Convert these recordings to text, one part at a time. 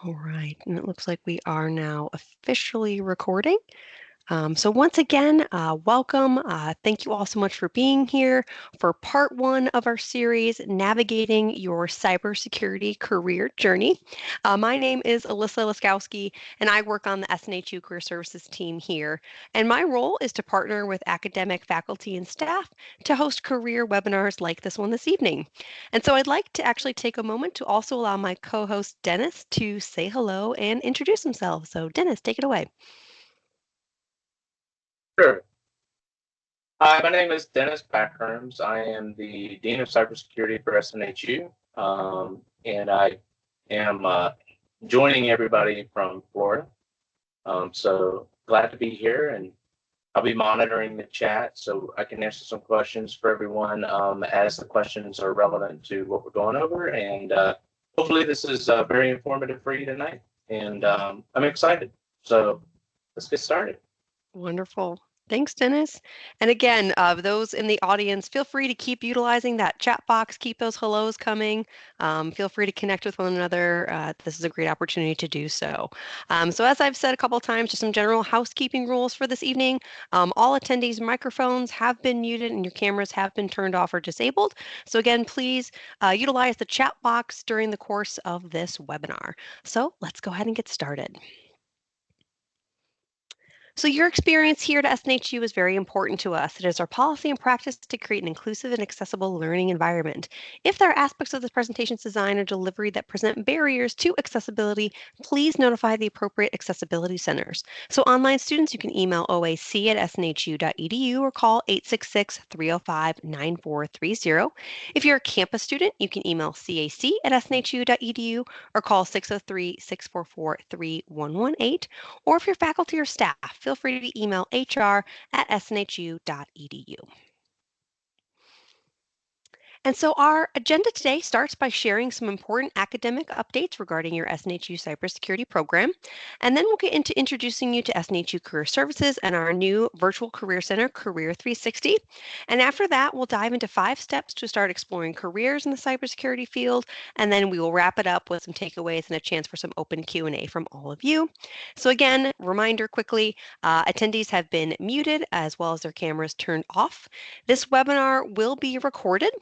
All right, and it looks like we are now officially recording. So once again, welcome. Thank you all so much for being here for part one of our series, Navigating Your Cybersecurity Career Journey. My name is Alyssa Laskowski, and I work on the SNHU Career Services team here. And my role is to partner with academic faculty and staff to host career webinars like this one this evening. And so I'd like to actually take a moment to also allow my co-host Dennis to say hello and introduce himself. So Dennis, take it away. Sure. Hi, my name is Dennis Backherms. I am the Dean of Cybersecurity for SNHU, and I am joining everybody from Florida. So glad to be here, and I'll be monitoring the chat so I can answer some questions for everyone as the questions are relevant to what we're going over. And hopefully this is very informative for you tonight, and I'm excited. So let's get started. Wonderful. Thanks, Dennis. And again, those in the audience, feel free to keep utilizing that chat box, keep those hellos coming. Feel free to connect with one another. This is a great opportunity to do so. So as I've said a couple of times, just some general housekeeping rules for this evening. All attendees' microphones have been muted and your cameras have been turned off or disabled. So again, please utilize the chat box during the course of this webinar. So let's go ahead and get started. So your experience here at SNHU is very important to us. It is our policy and practice to create an inclusive and accessible learning environment. If there are aspects of this presentation's design or delivery that present barriers to accessibility, please notify the appropriate accessibility centers. So online students, you can email oac@snhu.edu or call 866-305-9430. If you're a campus student, you can email cac@snhu.edu or call 603-644-3118. Or if you're faculty or staff, feel free to email hr@snhu.edu. And so our agenda today starts by sharing some important academic updates regarding your SNHU cybersecurity program. And then we'll get into introducing you to SNHU Career Services and our new virtual career center, Career 360. And after that, we'll dive into 5 steps to start exploring careers in the cybersecurity field. And then we will wrap it up with some takeaways and a chance for some open Q&A from all of you. So again, reminder quickly, attendees have been muted as well as their cameras turned off. This webinar will be recorded.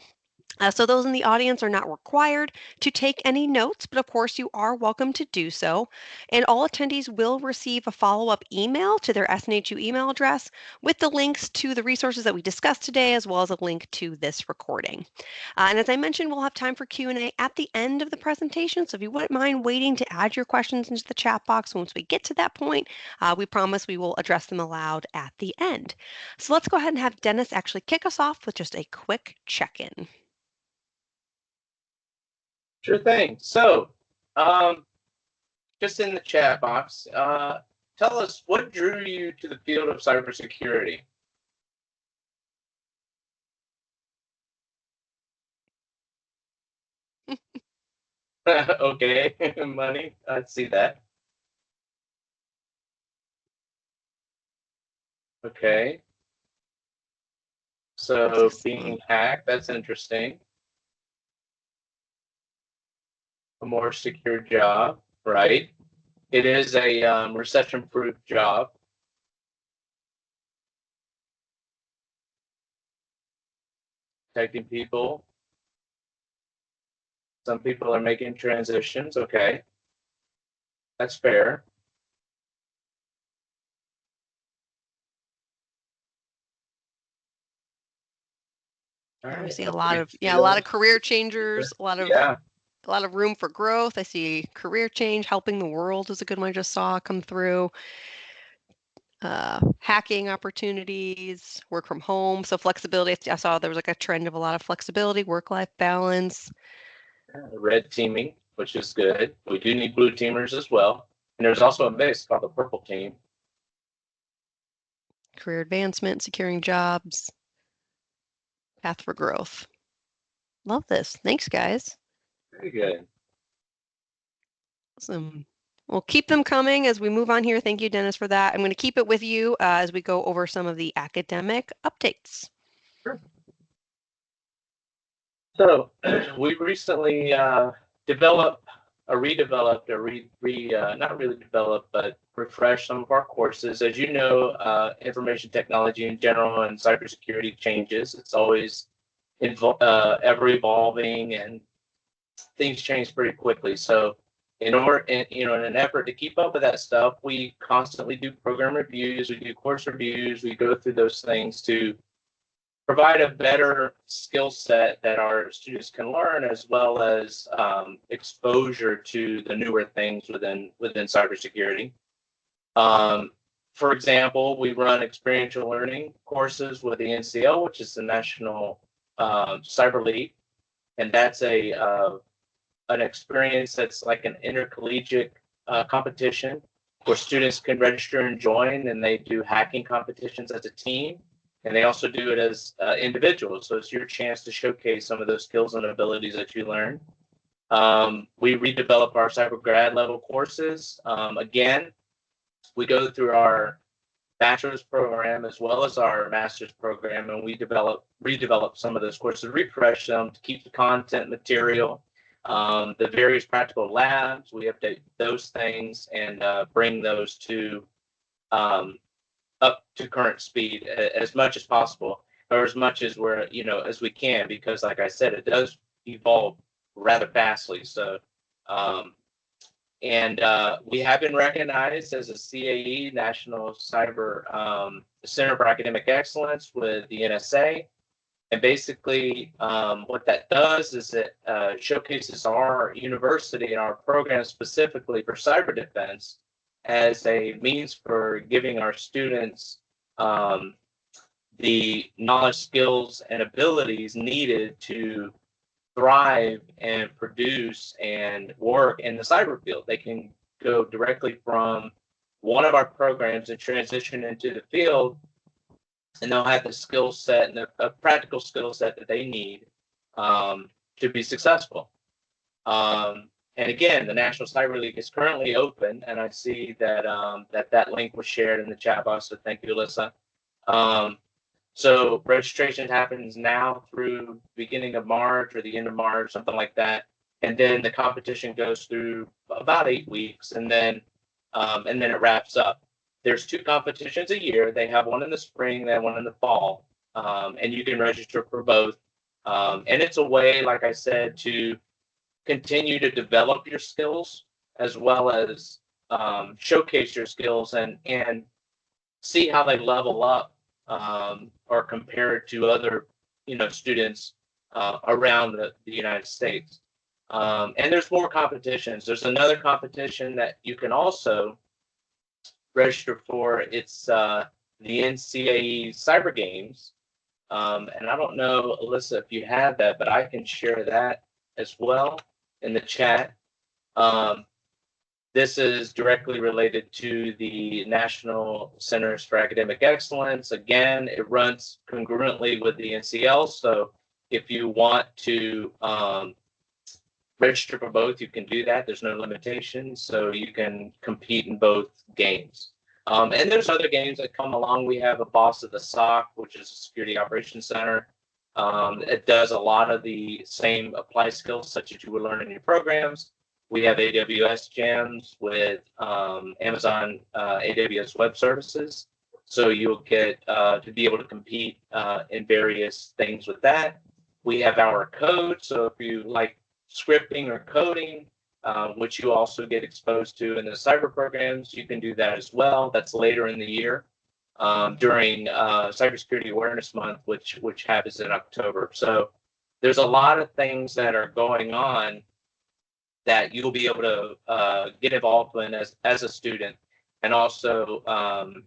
So those in the audience are not required to take any notes, but of course you are welcome to do so. And all attendees will receive a follow-up email to their SNHU email address with the links to the resources that we discussed today, as well as a link to this recording. And as I mentioned, we'll have time for Q&A at the end of the presentation. So if you wouldn't mind waiting to add your questions into the chat box once we get to that point, we promise we will address them aloud at the end. So let's go ahead and have Dennis actually kick us off with just a quick check-in. Sure thing. So, just in the chat box, tell us what drew you to the field of cybersecurity? Okay, money. I see that. Okay. So being hacked, that's interesting. A more secure job, right? It is a recession-proof job. Protecting people. Some people are making transitions. Okay. That's fair. Yeah, we see a lot of career changers, a lot of room for growth. I see career change, helping the world is a good one I just saw come through. Hacking opportunities, work from home, so flexibility. I saw there was like a trend of a lot of flexibility, work-life balance. Red teaming, which is good. We do need blue teamers as well. And there's also a mix called the purple team. Career advancement, securing jobs, path for growth. Love this. Thanks, guys. Very good. Awesome. We'll keep them coming as we move on here. Thank you, Dennis, for that. I'm going to keep it with you as we go over some of the academic updates. Sure. So we recently developed redeveloped, not really developed, but refreshed some of our courses. As you know, information technology in general and cybersecurity changes. It's always ever evolving, and things change pretty quickly. So, in an effort to keep up with that stuff, we constantly do program reviews, we do course reviews, we go through those things to provide a better skill set that our students can learn, as well as exposure to the newer things within cybersecurity. For example, we run experiential learning courses with the NCL, which is the National Cyber League, and that's an experience that's like an intercollegiate competition where students can register and join, and they do hacking competitions as a team. And they also do it as individuals. So it's your chance to showcase some of those skills and abilities that you learn. We redevelop our cyber grad level courses. Again, we go through our bachelor's program as well as our master's program, and we redevelop some of those courses, refresh them to keep the content material, the various practical labs. We update those things and bring those to up to current speed as much as possible, or as much as as we can, because like I said, it does evolve rather fastly. So, we have been recognized as a CAE, National Cyber Center for Academic Excellence, with the NSA. And basically, what that does is it showcases our university and our program specifically for cyber defense as a means for giving our students the knowledge, skills, and abilities needed to thrive and produce and work in the cyber field. They can go directly from one of our programs and transition into the field, and they'll have the skill set and a practical skill set that they need to be successful. And again, the National Cyber League is currently open, and I see that that link was shared in the chat box, so thank you, Alyssa. So registration happens now through beginning of March or the end of March, something like that. And then the competition goes through about 8 weeks, and then it wraps up. There's 2 competitions a year. They have one in the spring, they have one in the fall, and you can register for both. And it's a way, like I said, to continue to develop your skills as well as showcase your skills and see how they level up or compared to other students around the United States. And there's more competitions. There's another competition that you can also register for. It's the NCAE Cyber Games. And I don't know, Alyssa, if you have that, but I can share that as well in the chat. This is directly related to the National Centers for Academic Excellence. Again, it runs congruently with the NCL. So if you want to register for both, you can do that. There's no limitations. So you can compete in both games. And there's other games that come along. We have a Boss of the SOC, which is a Security Operations Center. It does a lot of the same applied skills such as you would learn in your programs. We have AWS Jams with Amazon AWS Web Services. So you'll get to be able to compete in various things with that. We have our code. So if you like scripting or coding, which you also get exposed to in the cyber programs, you can do that as well. That's later in the year during Cybersecurity Awareness Month, which happens in October. So there's a lot of things that are going on that you'll be able to get involved in as a student, and also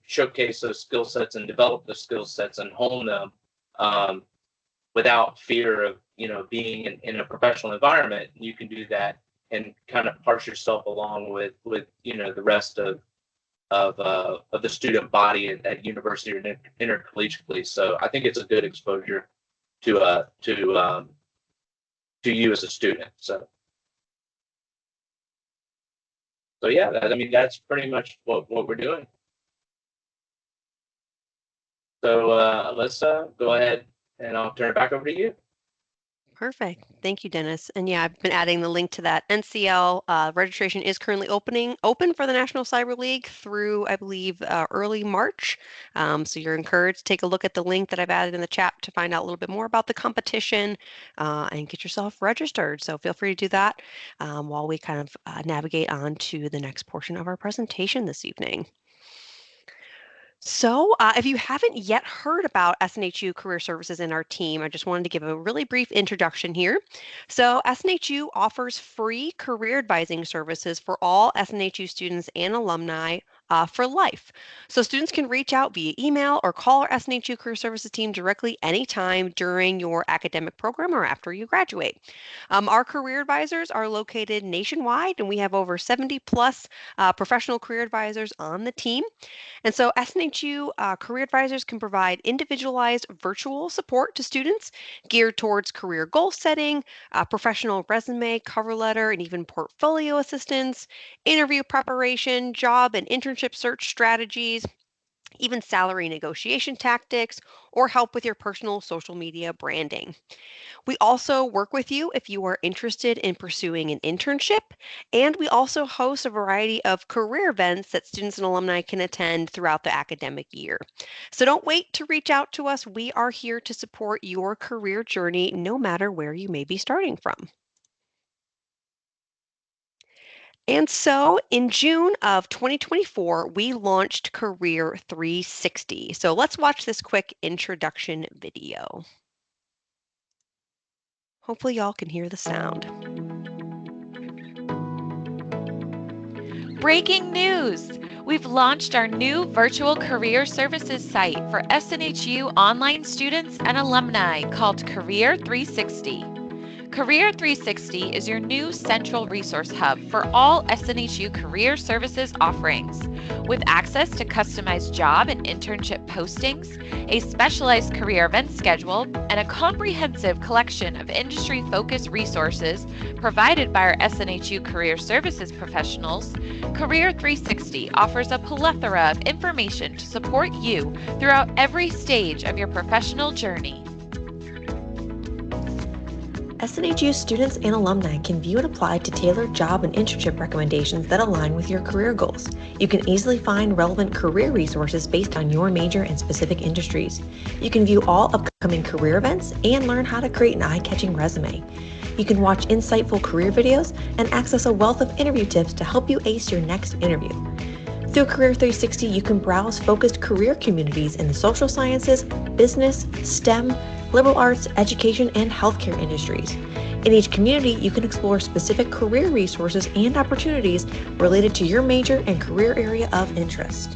showcase those skill sets and develop the skill sets and hone them without fear of being in a professional environment. You can do that and kind of parse yourself along with the rest of the student body at university or intercollegiately. So I think it's a good exposure to you as a student. So yeah, that's pretty much what we're doing. So Alyssa, go ahead, and I'll turn it back over to you. Perfect. Thank you, Dennis. And yeah, I've been adding the link to that. NCL registration is currently open for the National Cyber League through, I believe, early March. So you're encouraged to take a look at the link that I've added in the chat to find out a little bit more about the competition and get yourself registered. So feel free to do that while we kind of navigate on to the next portion of our presentation this evening. So, if you haven't yet heard about SNHU Career Services and our team, I just wanted to give a really brief introduction here. So, SNHU offers free career advising services for all SNHU students and alumni for life. So, students can reach out via email or call our SNHU Career Services team directly anytime during your academic program or after you graduate. Our career advisors are located nationwide, and we have over 70 plus professional career advisors on the team. And so SNHU career advisors can provide individualized virtual support to students geared towards career goal setting, professional resume, cover letter, and even portfolio assistance, interview preparation, job and internship search strategies, even salary negotiation tactics, or help with your personal social media branding. We also work with you if you are interested in pursuing an internship, and we also host a variety of career events that students and alumni can attend throughout the academic year. So don't wait to reach out to us. We are here to support your career journey no matter where you may be starting from. And so in June of 2024, we launched Career 360. So let's watch this quick introduction video. Hopefully y'all can hear the sound. Breaking news! We've launched our new virtual career services site for SNHU online students and alumni called Career 360. Career 360 is your new central resource hub for all SNHU career services offerings. With access to customized job and internship postings, a specialized career event schedule, and a comprehensive collection of industry-focused resources provided by our SNHU Career Services professionals, Career 360 offers a plethora of information to support you throughout every stage of your professional journey. SNHU students and alumni can view and apply to tailored job and internship recommendations that align with your career goals. You can easily find relevant career resources based on your major and specific industries. You can view all upcoming career events and learn how to create an eye-catching resume. You can watch insightful career videos and access a wealth of interview tips to help you ace your next interview. Through Career 360, you can browse focused career communities in the social sciences, business, STEM, liberal arts, education, and healthcare industries. In each community, you can explore specific career resources and opportunities related to your major and career area of interest.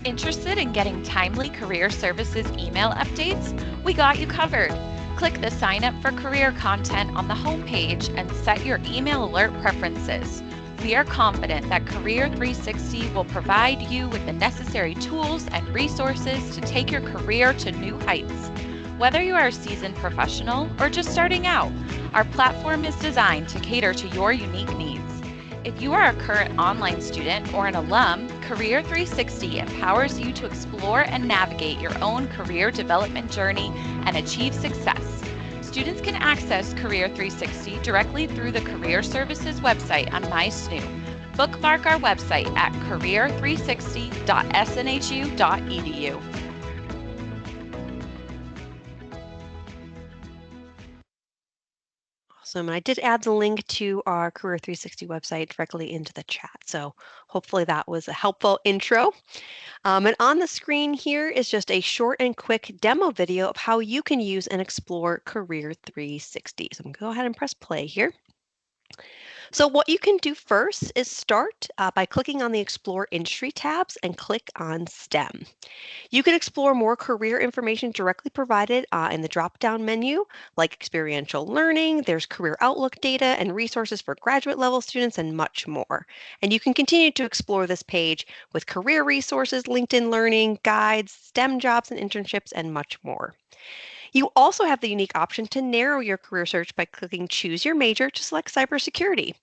Interested in getting timely career services email updates? We got you covered. Click the Sign Up for Career content on the homepage and set your email alert preferences. We are confident that Career 360 will provide you with the necessary tools and resources to take your career to new heights. Whether you are a seasoned professional or just starting out, our platform is designed to cater to your unique needs. If you are a current online student or an alum, Career 360 empowers you to explore and navigate your own career development journey and achieve success. Students can access Career 360 directly through the Career Services website on MySNU. Bookmark our website at career360.snhu.edu. Awesome. And I did add the link to our Career 360 website directly into the chat. So hopefully that was a helpful intro. And on the screen here is just a short and quick demo video of how you can use and explore Career 360. So I'm going to go ahead and press play here. So what you can do first is start by clicking on the Explore Industry tabs and click on STEM. You can explore more career information directly provided in the drop-down menu, like experiential learning, there's career outlook data and resources for graduate level students, and much more. And you can continue to explore this page with career resources, LinkedIn Learning, guides, STEM jobs and internships, and much more. You also have the unique option to narrow your career search by clicking Choose Your Major to select cybersecurity.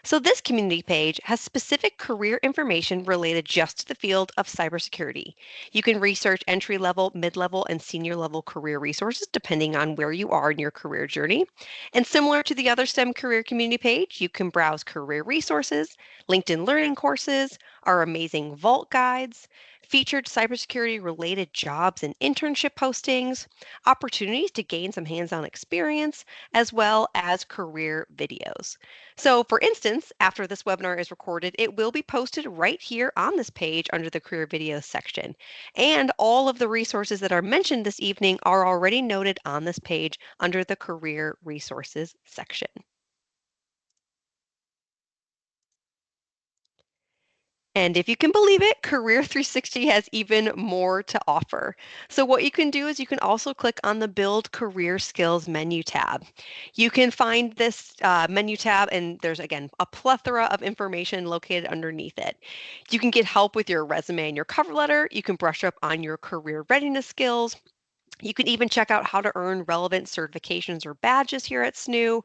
So this community page has specific career information related just to the field of cybersecurity. You can research entry-level, mid-level, and senior-level career resources depending on where you are in your career journey. And similar to the other STEM career community page, you can browse career resources, LinkedIn learning courses, our amazing Vault guides, featured cybersecurity related jobs and internship postings, opportunities to gain some hands-on experience, as well as career videos. So for instance, after this webinar is recorded, it will be posted right here on this page under the career videos section. And all of the resources that are mentioned this evening are already noted on this page under the career resources section. And if you can believe it, Career 360 has even more to offer. So what you can do is you can also click on the Build Career Skills menu tab. You can find this menu tab, and there's, again, a plethora of information located underneath it. You can get help with your resume and your cover letter. You can brush up on your career readiness skills. You can even check out how to earn relevant certifications or badges here at SNHU.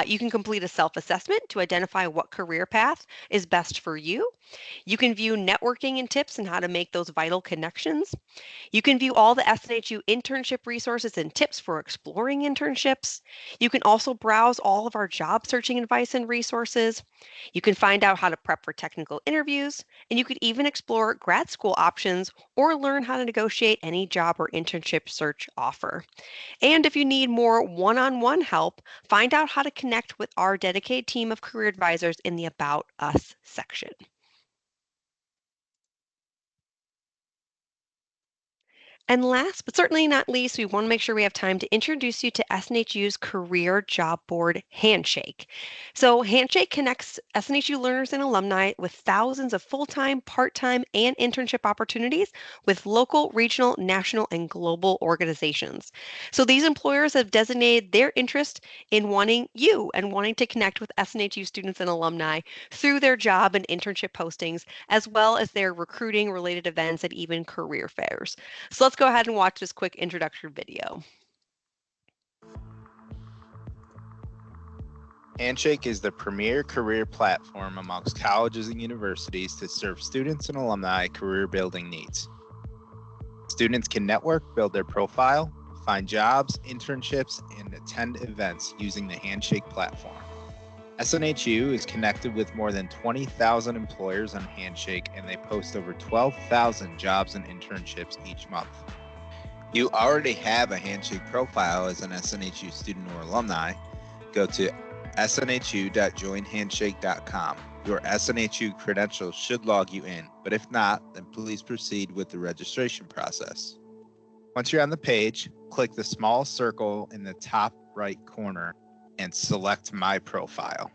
You can complete a self-assessment to identify what career path is best for you. You can view networking and tips and how to make those vital connections. You can view all the SNHU internship resources and tips for exploring internships. You can also browse all of our job searching advice and resources. You can find out how to prep for technical interviews, and you could even explore grad school options or learn how to negotiate any job or internship search offer. And if you need more one-on-one help, find out how to connect with our dedicated team of career advisors in the About Us section. And last but certainly not least, we want to make sure we have time to introduce you to SNHU's career job board, Handshake. So Handshake connects SNHU learners and alumni with thousands of full-time, part-time, and internship opportunities with local, regional, national, and global organizations. So these employers have designated their interest in wanting you and wanting to connect with SNHU students and alumni through their job and internship postings, as well as their recruiting related events and even career fairs. So let's go ahead and watch this quick introduction video. Handshake is the premier career platform amongst colleges and universities to serve students and alumni career building needs. Students can network, build their profile, find jobs, internships, and attend events using the Handshake platform. SNHU is connected with more than 20,000 employers on Handshake, and they post over 12,000 jobs and internships each month. You already have a Handshake profile as an SNHU student or alumni. Go to snhu.joinhandshake.com. Your SNHU credentials should log you in, but if not, then please proceed with the registration process. Once you're on the page, click the small circle in the top right corner and select My Profile.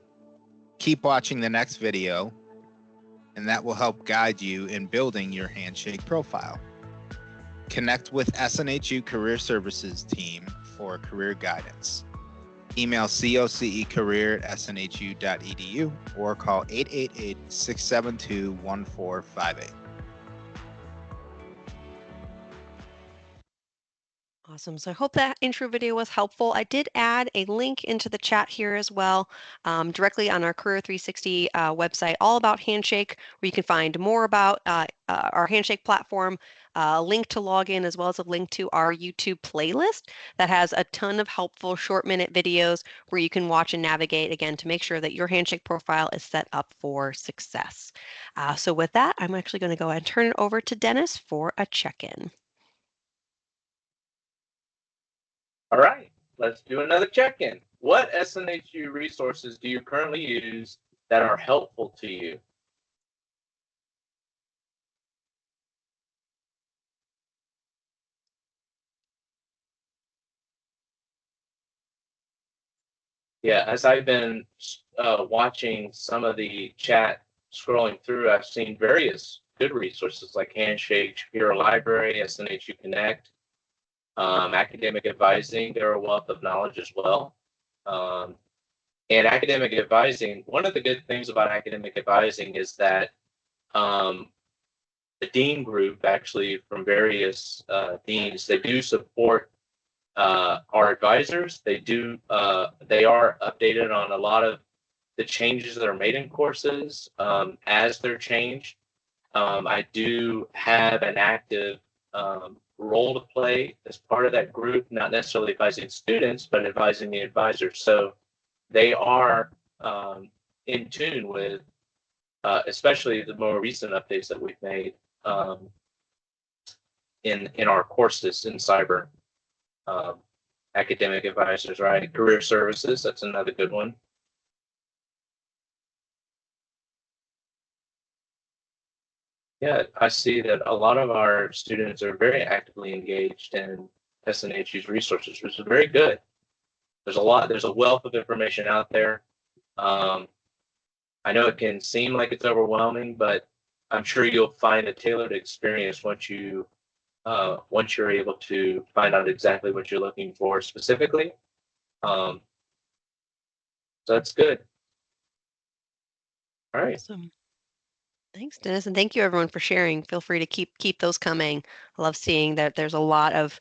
Keep watching the next video, and that will help guide you in building your Handshake profile. Connect with SNHU Career Services team for career guidance. Email cocecareer@snhu.edu or call 888-672-1458. Awesome. So I hope that intro video was helpful. I did add a link into the chat here as well, directly on our Career 360 website, all about Handshake, where you can find more about our Handshake platform, a link to log in, as well as a link to our YouTube playlist that has a ton of helpful short-minute videos where you can watch and navigate, again, to make sure that your Handshake profile is set up for success. So with that, I'm actually going to go ahead and turn it over to Dennis for a check-in. All right, let's do another check-in. What SNHU resources do you currently use that are helpful to you? Yeah, as I've been watching some of the chat scrolling through, I've seen various good resources like Handshake, Shapiro Library, SNHU Connect, academic advising. They're a wealth of knowledge as well. And academic advising, one of the good things about academic advising is that the dean group, actually from various deans, they do support our advisors. They are updated on a lot of the changes that are made in courses as they're changed. I do have an active role to play as part of that group, not necessarily advising students, but advising the advisors. So they are in tune with, especially the more recent updates that we've made in our courses in cyber. Academic advisors, right? Career services, that's another good one. Yeah, I see that a lot of our students are very actively engaged in SNHU's resources, which is very good. There's a wealth of information out there. I know it can seem like it's overwhelming, but I'm sure you'll find a tailored experience once you're able to find out exactly what you're looking for specifically. So that's good. All right. Awesome. Thanks, Dennis, and thank you everyone for sharing. Feel free to keep those coming. I love seeing that there's a lot of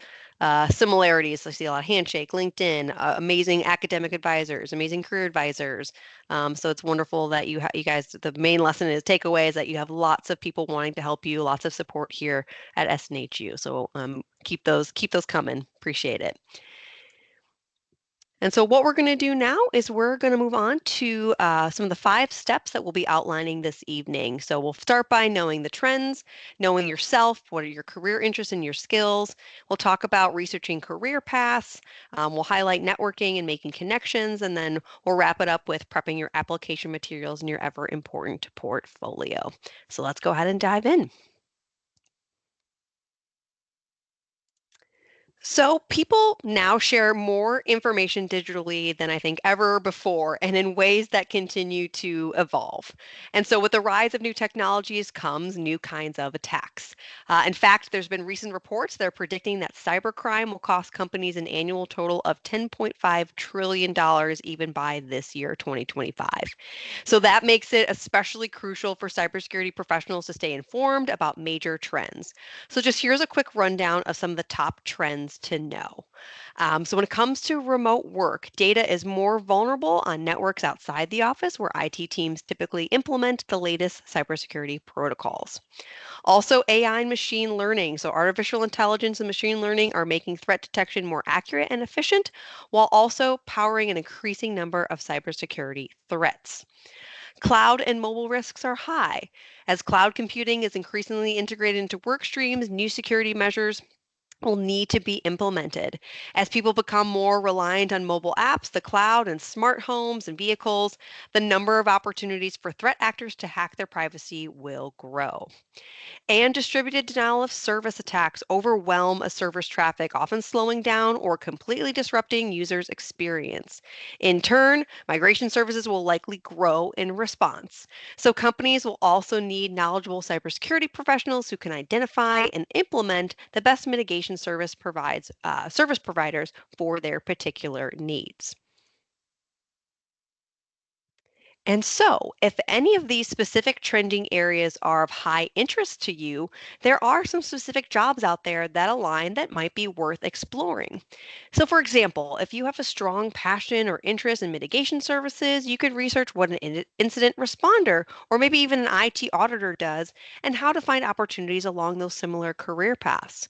similarities. I see a lot of Handshake, LinkedIn, amazing academic advisors, amazing career advisors. So it's wonderful that you guys. The main lesson is takeaway is that you have lots of people wanting to help you, lots of support here at SNHU. So keep those coming. Appreciate it. And so what we're going to do now is we're going to move on to some of the 5 steps that we'll be outlining this evening. So we'll start by knowing the trends, knowing yourself, what are your career interests and your skills. We'll talk about researching career paths. We'll highlight networking and making connections, and then we'll wrap it up with prepping your application materials and your ever important portfolio. So let's go ahead and dive in. So people now share more information digitally than I think ever before, and in ways that continue to evolve. And so with the rise of new technologies comes new kinds of attacks. In fact, there's been recent reports that are predicting that cybercrime will cost companies an annual total of $10.5 trillion even by this year, 2025. So that makes it especially crucial for cybersecurity professionals to stay informed about major trends. So just here's a quick rundown of some of the top trends to know. So when it comes to remote work, data is more vulnerable on networks outside the office where IT teams typically implement the latest cybersecurity protocols. Also, AI and machine learning. So artificial intelligence and machine learning are making threat detection more accurate and efficient while also powering an increasing number of cybersecurity threats. Cloud and mobile risks are high. As cloud computing is increasingly integrated into work streams, new security measures will need to be implemented. As people become more reliant on mobile apps, the cloud, and smart homes and vehicles, the number of opportunities for threat actors to hack their privacy will grow. And distributed denial of service attacks overwhelm a server's traffic, often slowing down or completely disrupting users' experience. In turn, migration services will likely grow in response. So companies will also need knowledgeable cybersecurity professionals who can identify and implement the best mitigation service providers for their particular needs. And so, if any of these specific trending areas are of high interest to you, there are some specific jobs out there that align that might be worth exploring. So, for example, if you have a strong passion or interest in mitigation services, you could research what an incident responder or maybe even an IT auditor does and how to find opportunities along those similar career paths.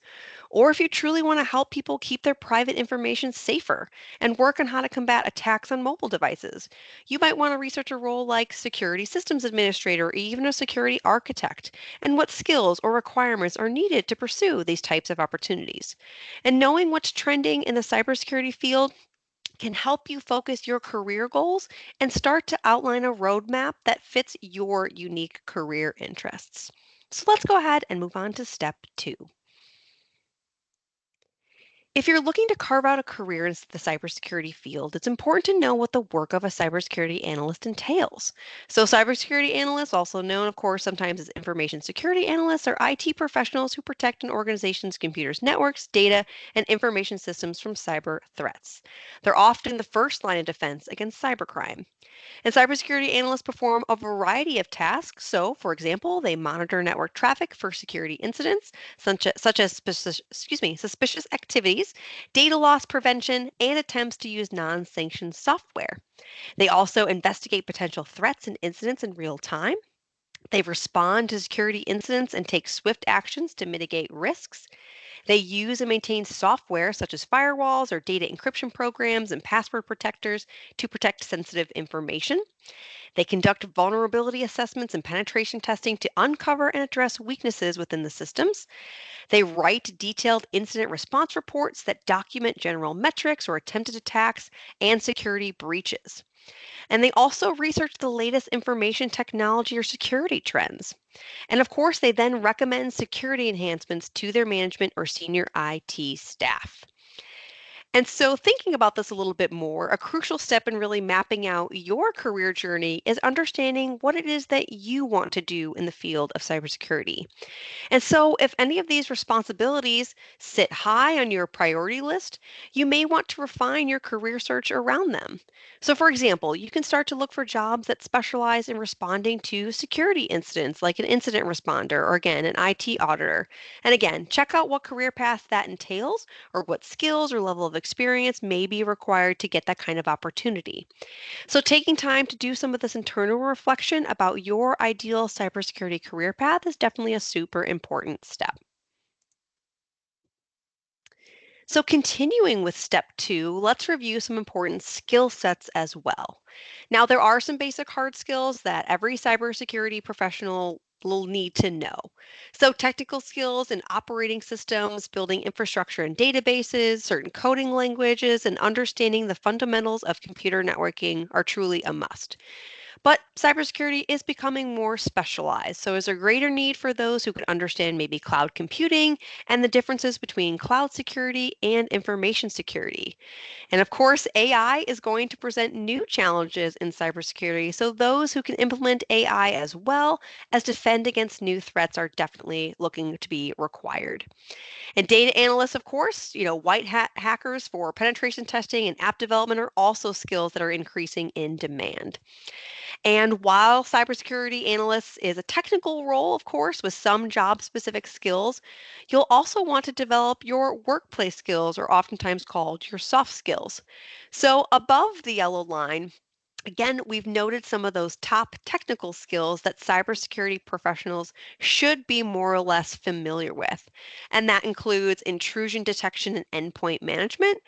Or if you truly want to help people keep their private information safer and work on how to combat attacks on mobile devices, you might want to research a role like security systems administrator or even a security architect and what skills or requirements are needed to pursue these types of opportunities. And knowing what's trending in the cybersecurity field can help you focus your career goals and start to outline a roadmap that fits your unique career interests. So let's go ahead and move on to step 2. If you're looking to carve out a career in the cybersecurity field, it's important to know what the work of a cybersecurity analyst entails. So, cybersecurity analysts, also known, of course, sometimes as information security analysts, are IT professionals who protect an organization's computers, networks, data, and information systems from cyber threats. They're often the first line of defense against cybercrime. And cybersecurity analysts perform a variety of tasks. So, for example, they monitor network traffic for security incidents, such as suspicious activities vulnerabilities, data loss prevention, and attempts to use non-sanctioned software. They also investigate potential threats and incidents in real time. They respond to security incidents and take swift actions to mitigate risks. They use and maintain software such as firewalls or data encryption programs and password protectors to protect sensitive information. They conduct vulnerability assessments and penetration testing to uncover and address weaknesses within the systems. They write detailed incident response reports that document general metrics or attempted attacks and security breaches. And they also research the latest information technology or security trends. And of course, they then recommend security enhancements to their management or senior IT staff. And so, thinking about this a little bit more, a crucial step in really mapping out your career journey is understanding what it is that you want to do in the field of cybersecurity. And so, if any of these responsibilities sit high on your priority list, you may want to refine your career search around them. So, for example, you can start to look for jobs that specialize in responding to security incidents, like an incident responder or, again, an IT auditor. And again, check out what career path that entails or what skills or level of experience may be required to get that kind of opportunity. So, taking time to do some of this internal reflection about your ideal cybersecurity career path is definitely a super important step. So, continuing with step 2, let's review some important skill sets as well. Now, there are some basic hard skills that every cybersecurity professional will need to know. So, technical skills in operating systems, building infrastructure and databases, certain coding languages, and understanding the fundamentals of computer networking are truly a must. But cybersecurity is becoming more specialized, so there's a greater need for those who can understand maybe cloud computing and the differences between cloud security and information security. And of course, AI is going to present new challenges in cybersecurity, so those who can implement AI as well as defend against new threats are definitely looking to be required. And data analysts, of course, white hat hackers for penetration testing and app development are also skills that are increasing in demand. And while cybersecurity analysts is a technical role, of course, with some job specific skills, you'll also want to develop your workplace skills, or oftentimes called your soft skills. So, above the yellow line, again, we've noted some of those top technical skills that cybersecurity professionals should be more or less familiar with. And that includes intrusion detection and endpoint management.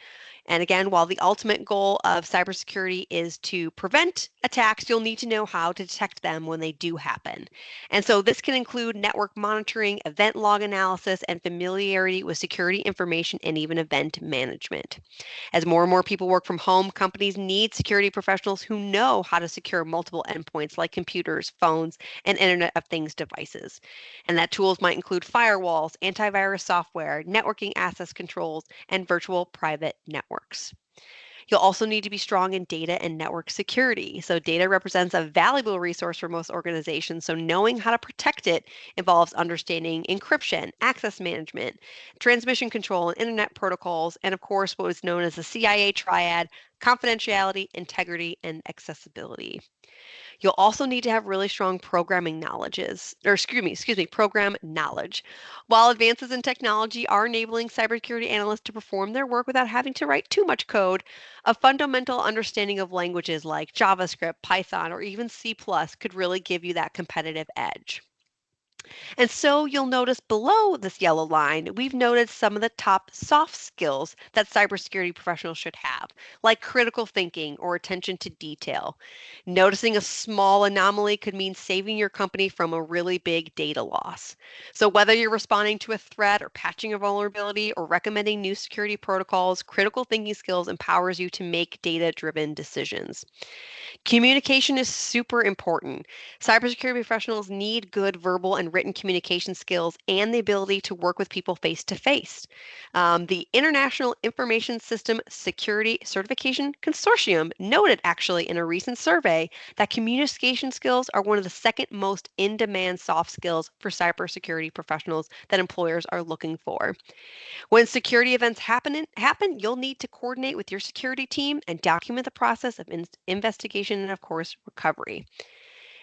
And again, while the ultimate goal of cybersecurity is to prevent attacks, you'll need to know how to detect them when they do happen. And so this can include network monitoring, event log analysis, and familiarity with security information and even event management. As more and more people work from home, companies need security professionals who know how to secure multiple endpoints like computers, phones, and Internet of Things devices. And that tools might include firewalls, antivirus software, networking access controls, and virtual private networks. You'll also need to be strong in data and network security. So, data represents a valuable resource for most organizations. So, knowing how to protect it involves understanding encryption, access management, transmission control, and internet protocols, and of course, what was known as the CIA triad: confidentiality, integrity, and accessibility. You'll also need to have really strong programming knowledges, or excuse me, program knowledge. While advances in technology are enabling cybersecurity analysts to perform their work without having to write too much code, a fundamental understanding of languages like JavaScript, Python, or even C+ could really give you that competitive edge. And so you'll notice below this yellow line, we've noted some of the top soft skills that cybersecurity professionals should have, like critical thinking or attention to detail. Noticing a small anomaly could mean saving your company from a really big data loss. So whether you're responding to a threat or patching a vulnerability or recommending new security protocols, critical thinking skills empowers you to make data-driven decisions. Communication is super important. Cybersecurity professionals need good verbal and written communication skills and the ability to work with people face to face. The International Information System Security Certification Consortium noted actually in a recent survey that communication skills are one of the second most in demand soft skills for cybersecurity professionals that employers are looking for. When security events happen, you'll need to coordinate with your security team and document the process of investigation and, of course, recovery.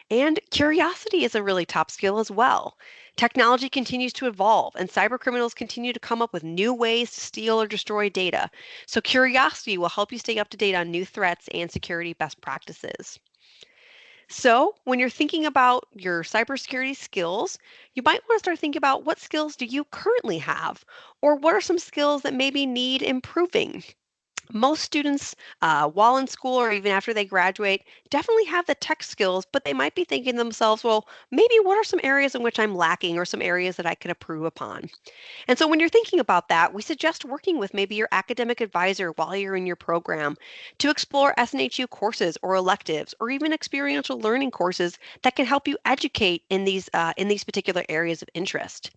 And curiosity is a really top skill as well. Technology continues to evolve, and cybercriminals continue to come up with new ways to steal or destroy data. So curiosity will help you stay up to date on new threats and security best practices. So, when you're thinking about your cybersecurity skills, you might want to start thinking about what skills do you currently have, or what are some skills that maybe need improving. Most students, while in school or even after they graduate, definitely have the tech skills, but they might be thinking to themselves, well, maybe what are some areas in which I'm lacking or some areas that I can improve upon? And so when you're thinking about that, we suggest working with maybe your academic advisor while you're in your program to explore SNHU courses or electives or even experiential learning courses that can help you educate in these particular areas of interest.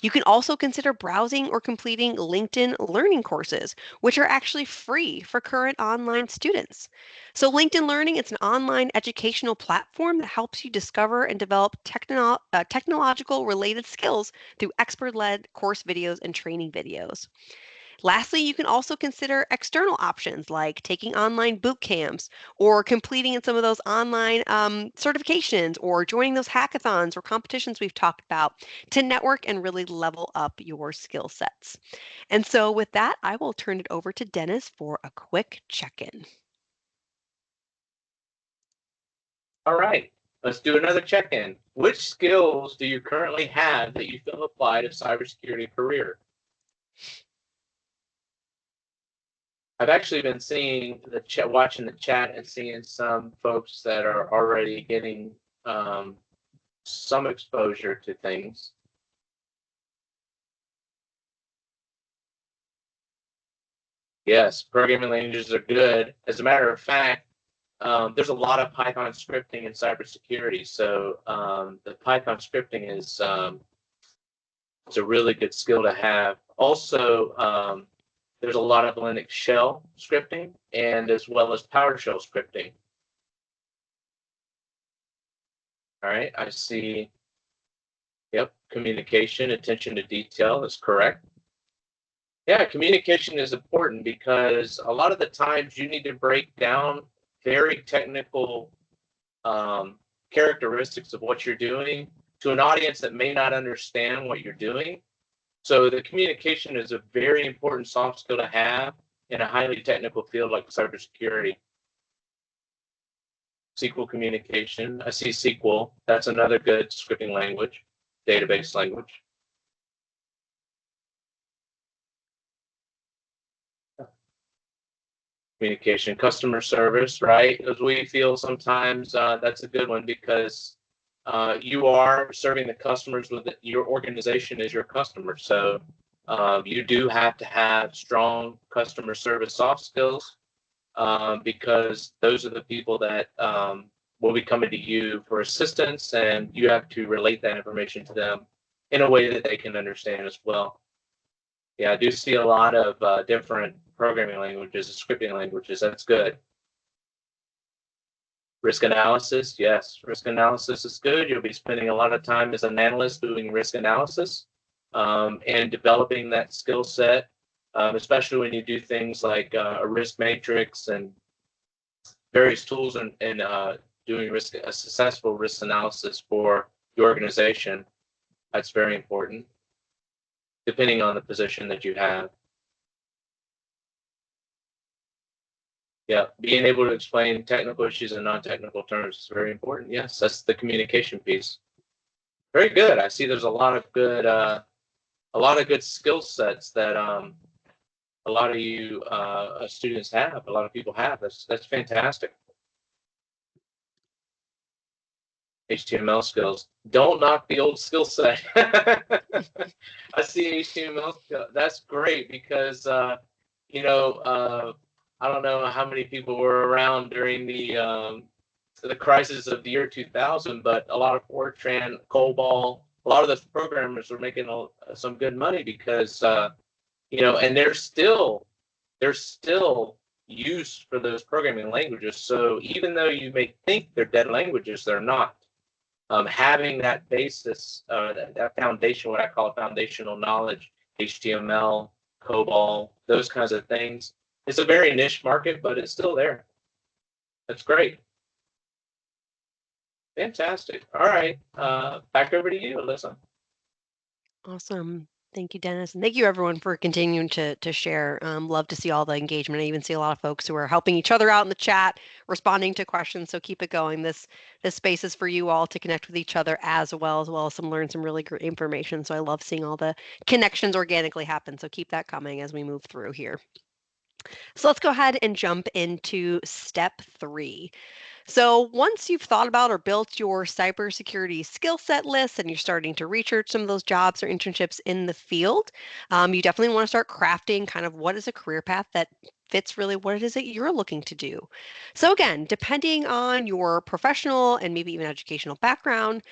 You can also consider browsing or completing LinkedIn learning courses, which are actually free for current online students. So LinkedIn Learning, it's an online educational platform that helps you discover and develop technological related skills through expert-led course videos and training videos. Lastly, you can also consider external options like taking online boot camps or completing in some of those online certifications or joining those hackathons or competitions we've talked about to network and really level up your skill sets. And so, with that, I will turn it over to Dennis for a quick check in. All right, let's do another check-in. Which skills do you currently have that you feel apply to cybersecurity career? I've actually been seeing the chat, watching the chat, and seeing some folks that are already getting some exposure to things. Yes, programming languages are good. As a matter of fact, there's a lot of Python scripting in cybersecurity. So the Python scripting is it's a really good skill to have. Also, there's a lot of Linux shell scripting and as well as PowerShell scripting. All right, I see. Yep, communication, attention to detail is correct. Yeah, communication is important because a lot of the times you need to break down very technical characteristics of what you're doing to an audience that may not understand what you're doing. So the communication is a very important soft skill to have in a highly technical field like cybersecurity. SQL communication, I see SQL. That's another good scripting language, database language. Communication, customer service, right? As we feel sometimes that's a good one because you are serving the customers with your organization as your customer. So you do have to have strong customer service soft skills because those are the people that will be coming to you for assistance, and you have to relate that information to them in a way that they can understand as well. Yeah, I do see a lot of different programming languages and scripting languages. That's good. Risk analysis, yes, risk analysis is good. You'll be spending a lot of time as an analyst doing risk analysis and developing that skill set, especially when you do things like a risk matrix and various tools and doing a successful risk analysis for your organization. That's very important, depending on the position that you have. Yeah, being able to explain technical issues in non-technical terms is very important. Yes, that's the communication piece. Very good. I see there's a lot of good skill sets that a lot of you students have, a lot of people have. That's fantastic. HTML skills. Don't knock the old skill set. I see HTML. That's great because I don't know how many people were around during the crisis of the year 2000, but a lot of Fortran, COBOL, a lot of those programmers were making some good money because and there's still use for those programming languages. So even though you may think they're dead languages, they're not. Having that basis, that foundation, what I call foundational knowledge, HTML, COBOL, those kinds of things. It's a very niche market, but it's still there. That's great. Fantastic. All right. Back over to you, Alyssa. Awesome. Thank you, Dennis. And thank you, everyone, for continuing to share. Love to see all the engagement. I even see a lot of folks who are helping each other out in the chat, responding to questions. So keep it going. This space is for you all to connect with each other as well as learn some really great information. So I love seeing all the connections organically happen. So keep that coming as we move through here. So let's go ahead and jump into step 3. So once you've thought about or built your cybersecurity skill set list and you're starting to research some of those jobs or internships in the field, you definitely want to start crafting kind of what is a career path that fits really what it is that you're looking to do. So again, depending on your professional and maybe even educational background,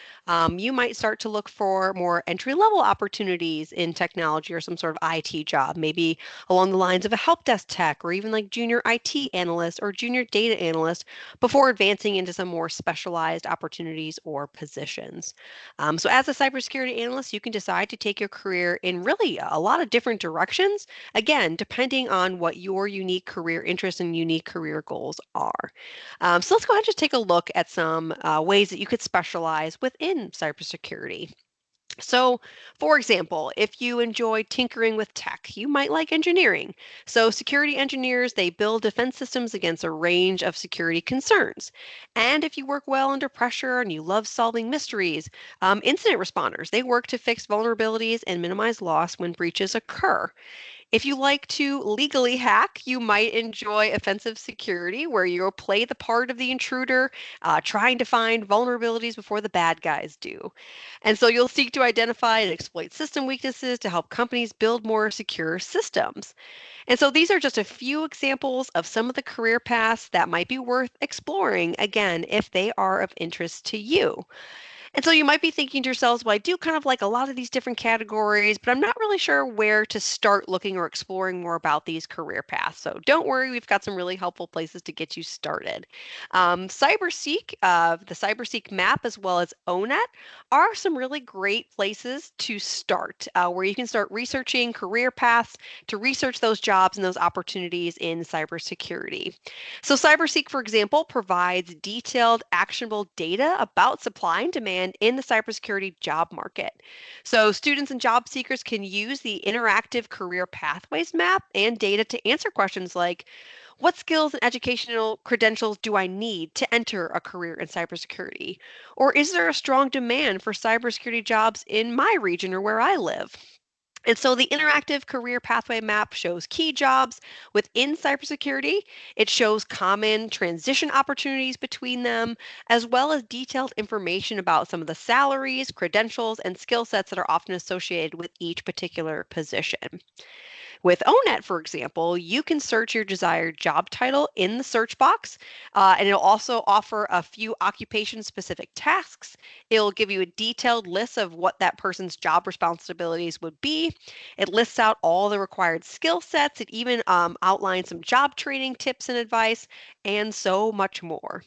you might start to look for more entry-level opportunities in technology or some sort of IT job, maybe along the lines of a help desk tech or even like junior IT analyst or junior data analyst before advancing into some more specialized opportunities or positions. So as a cybersecurity analyst, you can decide to take your career in really a lot of different directions, again, depending on what your unique career interests and unique career goals are. So let's go ahead and just take a look at some ways that you could specialize within cybersecurity. So, for example, if you enjoy tinkering with tech, you might like engineering. So, security engineers, they build defense systems against a range of security concerns. And if you work well under pressure and you love solving mysteries, incident responders, they work to fix vulnerabilities and minimize loss when breaches occur. If you like to legally hack, you might enjoy offensive security, where you'll play the part of the intruder, trying to find vulnerabilities before the bad guys do. And so you'll seek to identify and exploit system weaknesses to help companies build more secure systems. And so these are just a few examples of some of the career paths that might be worth exploring, again, if they are of interest to you. And so you might be thinking to yourselves, well, I do kind of like a lot of these different categories, but I'm not really sure where to start looking or exploring more about these career paths. So don't worry, we've got some really helpful places to get you started. The CyberSeek map, as well as ONET, are some really great places to start, where you can start researching career paths to research those jobs and those opportunities in cybersecurity. So CyberSeek, for example, provides detailed, actionable data about supply and demand in the cybersecurity job market. So students and job seekers can use the interactive career pathways map and data to answer questions like, what skills and educational credentials do I need to enter a career in cybersecurity? Or is there a strong demand for cybersecurity jobs in my region or where I live? And so the interactive career pathway map shows key jobs within cybersecurity. It shows common transition opportunities between them, as well as detailed information about some of the salaries, credentials, and skill sets that are often associated with each particular position. With ONET, for example, you can search your desired job title in the search box, and it'll also offer a few occupation-specific tasks. It'll give you a detailed list of what that person's job responsibilities would be. It lists out all the required skill sets. It even outlines some job training tips and advice, and so much more.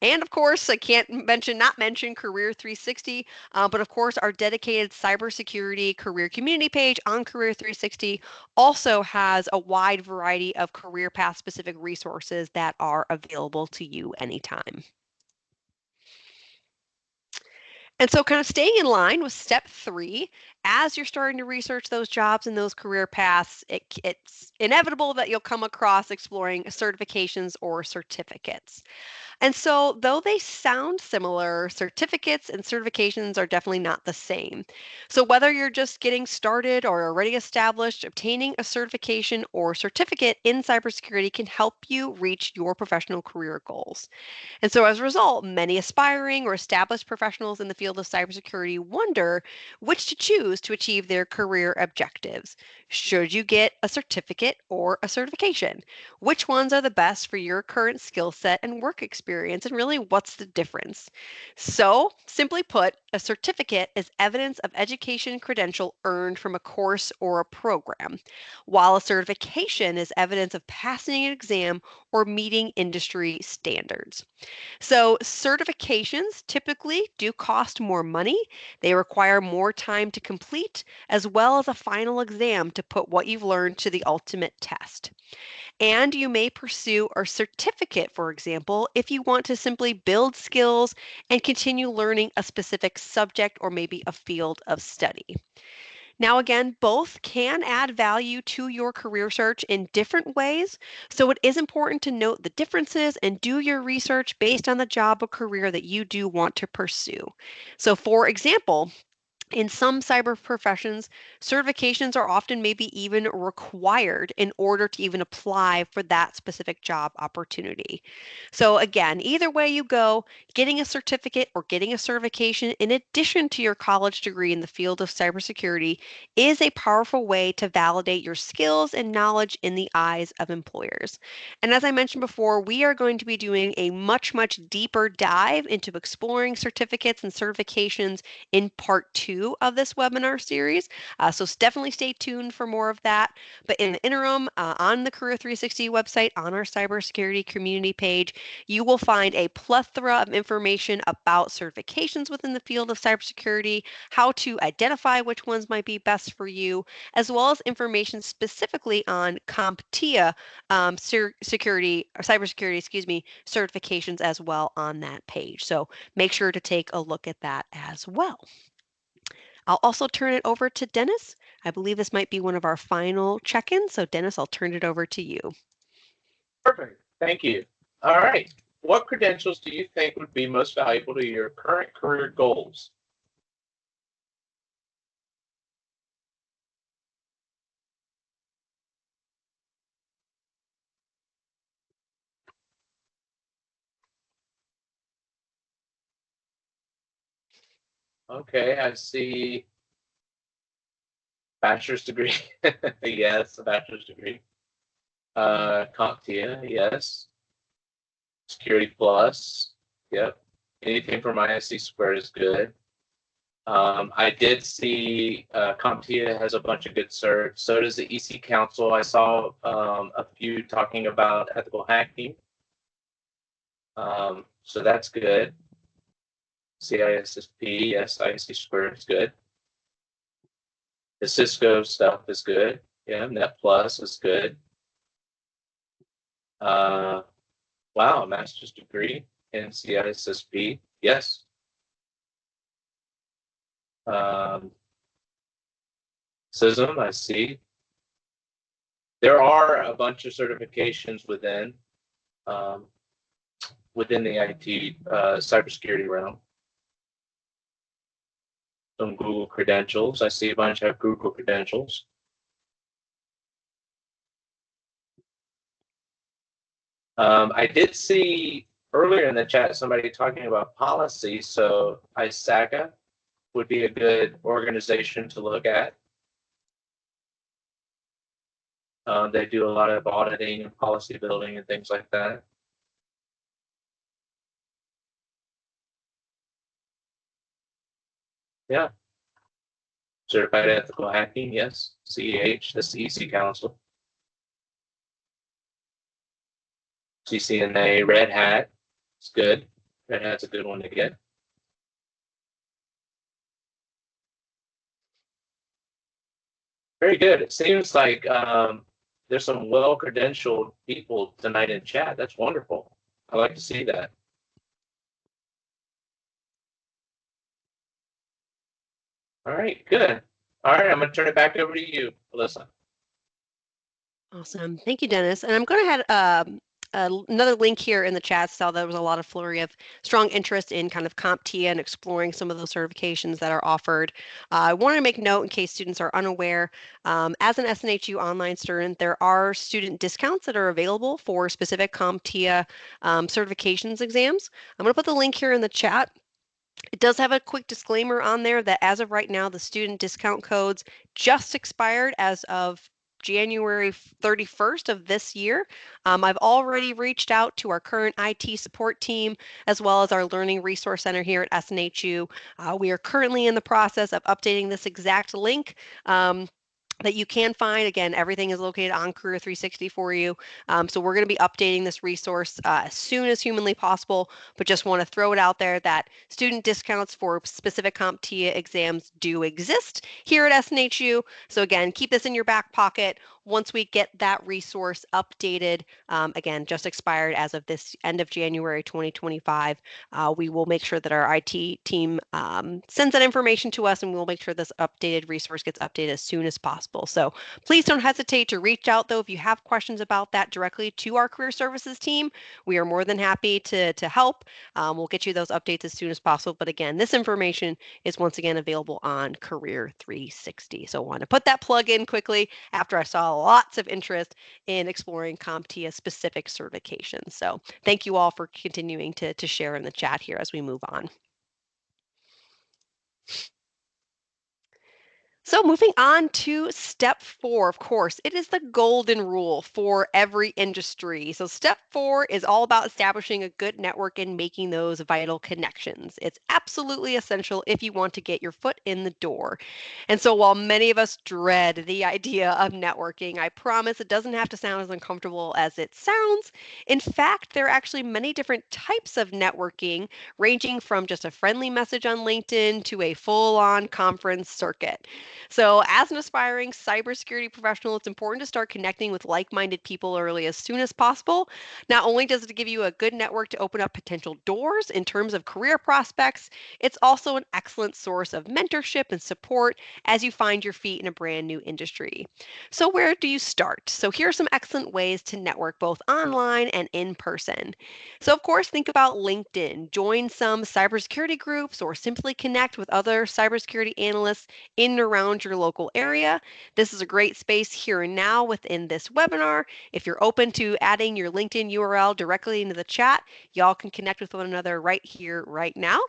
And of course, I can't not mention Career 360, but of course, our dedicated cybersecurity career community page on Career 360 also has a wide variety of career path specific resources that are available to you anytime. And so, kind of staying in line with step 3, as you're starting to research those jobs and those career paths, it's inevitable that you'll come across exploring certifications or certificates. And so, though they sound similar, certificates and certifications are definitely not the same. So, whether you're just getting started or already established, obtaining a certification or certificate in cybersecurity can help you reach your professional career goals. And so, as a result, many aspiring or established professionals in the field of cybersecurity wonder which to choose to achieve their career objectives. Should you get a certificate or a certification? Which ones are the best for your current skill set and work experience? And really, what's the difference? So, simply put, a certificate is evidence of education credential earned from a course or a program, while a certification is evidence of passing an exam or meeting industry standards. So certifications typically do cost more money. They require more time to complete, as well as a final exam to put what you've learned to the ultimate test. And you may pursue a certificate, for example, if you want to simply build skills and continue learning a specific subject or maybe a field of study. Now, again, both can add value to your career search in different ways. So it is important to note the differences and do your research based on the job or career that you do want to pursue. So, for example, in some cyber professions, certifications are often maybe even required in order to even apply for that specific job opportunity. So, again, either way you go, getting a certificate or getting a certification in addition to your college degree in the field of cybersecurity is a powerful way to validate your skills and knowledge in the eyes of employers. And as I mentioned before, we are going to be doing a much deeper dive into exploring certificates and certifications in part 2 of this webinar series. So definitely stay tuned for more of that. But in the interim, on the Career 360 website, on our cybersecurity community page, you will find a plethora of information about certifications within the field of cybersecurity, how to identify which ones might be best for you, as well as information specifically on CompTIA cybersecurity, certifications as well on that page. So make sure to take a look at that as well. I'll also turn it over to Dennis. I believe this might be one of our final check-ins. So Dennis, I'll turn it over to you. Perfect. Thank you. All right. What credentials do you think would be most valuable to your current career goals? Okay, I see bachelor's degree. Yes, a bachelor's degree. CompTIA, yes. Security Plus, yep. Anything from ISC Squared is good. I did see CompTIA has a bunch of good certs. So does the EC Council. I saw a few talking about ethical hacking. So that's good. CISSP, yes, ISC Squared is good. The Cisco stuff is good. Yeah, Net Plus is good. Wow, master's degree in CISSP, yes. CISM, I see. There are a bunch of certifications within the IT cybersecurity realm. Some Google credentials. I see a bunch have Google credentials. I did see earlier in the chat somebody talking about policy, so ISACA would be a good organization to look at. They do a lot of auditing and policy building and things like that. Yeah. Certified Ethical Hacking, yes. CEH, that's the EC Council. CCNA, Red Hat, it's good. Red Hat's a good one to get. Very good. It seems like there's some well-credentialed people tonight in chat. That's wonderful. I like to see that. All right, good. All right, I'm going to turn it back over to you, Alyssa. Awesome. Thank you, Dennis. And I'm going to add another link here in the chat. So there was a lot of flurry of strong interest in kind of CompTIA and exploring some of those certifications that are offered. I want to make note in case students are unaware, as an SNHU online student, there are student discounts that are available for specific CompTIA certifications exams. I'm going to put the link here in the chat. It does have a quick disclaimer on there that as of right now, the student discount codes just expired as of January 31st of this year. I've already reached out to our current IT support team as well as our Learning Resource Center here at SNHU. We are currently in the process of updating this exact link. That you can find. Again, everything is located on Career 360 for you. So we're going to be updating this resource as soon as humanly possible, but just want to throw it out there that student discounts for specific CompTIA exams do exist here at SNHU. So again, keep this in your back pocket. once we get that resource updated, again, just expired as of this end of January 2025, we will make sure that our IT team sends that information to us, and we'll make sure this updated resource gets updated as soon as possible. So please don't hesitate to reach out, though, if you have questions about that directly to our career services team. We are more than happy to help. We'll get you those updates as soon as possible. But again, this information is once again available on Career 360. So I want to put that plug in quickly after I saw lots of interest in exploring CompTIA specific certifications. So thank you all for continuing to share in the chat here as we move on. So moving on to step 4, of course, it is the golden rule for every industry. So step 4 is all about establishing a good network and making those vital connections. It's absolutely essential if you want to get your foot in the door. And so while many of us dread the idea of networking, I promise it doesn't have to sound as uncomfortable as it sounds. In fact, there are actually many different types of networking, ranging from just a friendly message on LinkedIn to a full-on conference circuit. So, as an aspiring cybersecurity professional, it's important to start connecting with like-minded people early as soon as possible. Not only does it give you a good network to open up potential doors in terms of career prospects, it's also an excellent source of mentorship and support as you find your feet in a brand new industry. So, where do you start? So, here are some excellent ways to network both online and in person. So, of course, think about LinkedIn. Join some cybersecurity groups or simply connect with other cybersecurity analysts in and around your local area. This is a great space here and now within this webinar. If you're open to adding your LinkedIn URL directly into the chat, y'all can connect with one another right here, right now.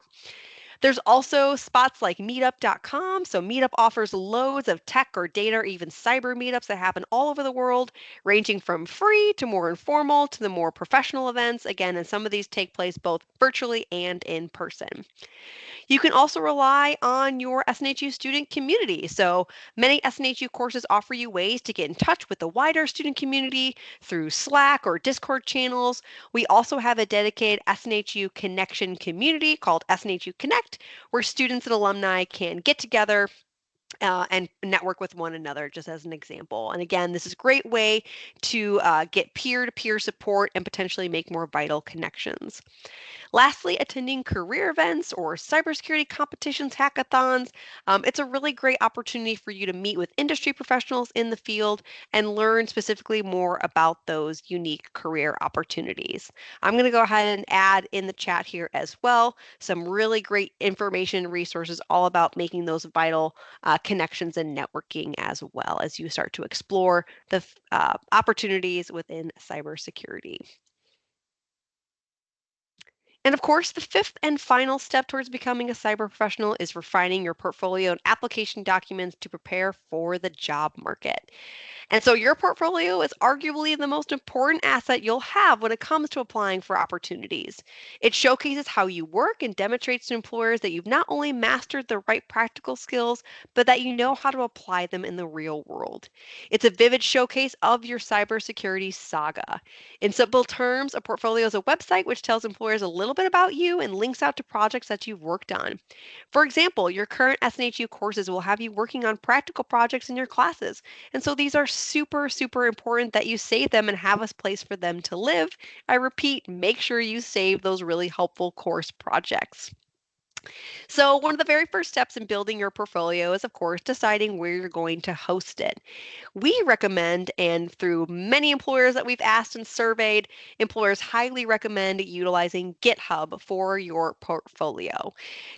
There's also spots like meetup.com. So Meetup offers loads of tech or data or even cyber meetups that happen all over the world, ranging from free to more informal to the more professional events. Again, and some of these take place both virtually and in person. You can also rely on your SNHU student community. So many SNHU courses offer you ways to get in touch with the wider student community through Slack or Discord channels. We also have a dedicated SNHU connection community called SNHU Connect, where students and alumni can get together and network with one another, just as an example. And again, this is a great way to get peer-to-peer support and potentially make more vital connections. Lastly, attending career events or cybersecurity competitions, hackathons. It's a really great opportunity for you to meet with industry professionals in the field and learn specifically more about those unique career opportunities. I'm going to go ahead and add in the chat here as well some really great information and resources all about making those vital connections and networking as well as you start to explore the opportunities within cybersecurity. And of course, the fifth and final step towards becoming a cyber professional is refining your portfolio and application documents to prepare for the job market. And so your portfolio is arguably the most important asset you'll have when it comes to applying for opportunities. It showcases how you work and demonstrates to employers that you've not only mastered the right practical skills, but that you know how to apply them in the real world. It's a vivid showcase of your cybersecurity saga. In simple terms, a portfolio is a website which tells employers a little bit about you and links out to projects that you've worked on. For example, your current SNHU courses will have you working on practical projects in your classes. And so these are super, super important that you save them and have a place for them to live. I repeat, make sure you save those really helpful course projects. So one of the very first steps in building your portfolio is, of course, deciding where you're going to host it. We recommend, and through many employers that we've asked and surveyed, employers highly recommend utilizing GitHub for your portfolio.